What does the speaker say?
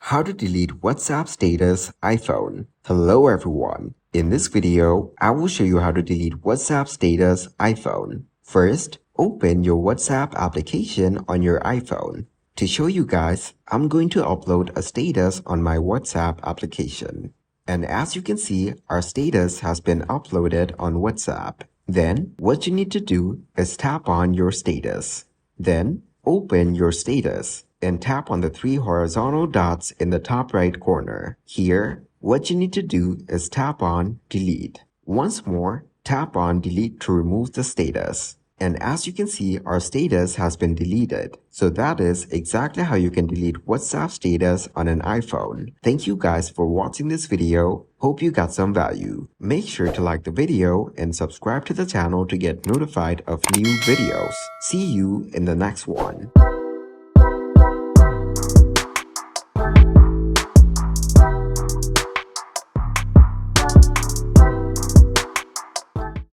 How to delete WhatsApp status iPhone. Hello everyone. In this video, I will show you how to delete WhatsApp status iPhone. First, open your WhatsApp application on your iPhone. To show you guys, I'm going to upload a status on my WhatsApp application. And as you can see, our status has been uploaded on WhatsApp. Then, what you need to do is tap on your status. Then, open your status and tap on the three horizontal dots in the top right corner. Here, what you need to do is tap on Delete. Once more, tap on Delete to remove the status. And as you can see, our status has been deleted. So that is exactly how you can delete WhatsApp status on an iPhone. Thank you guys for watching this video. Hope you got some value. Make sure to like the video and subscribe to the channel to get notified of new videos. See you in the next one.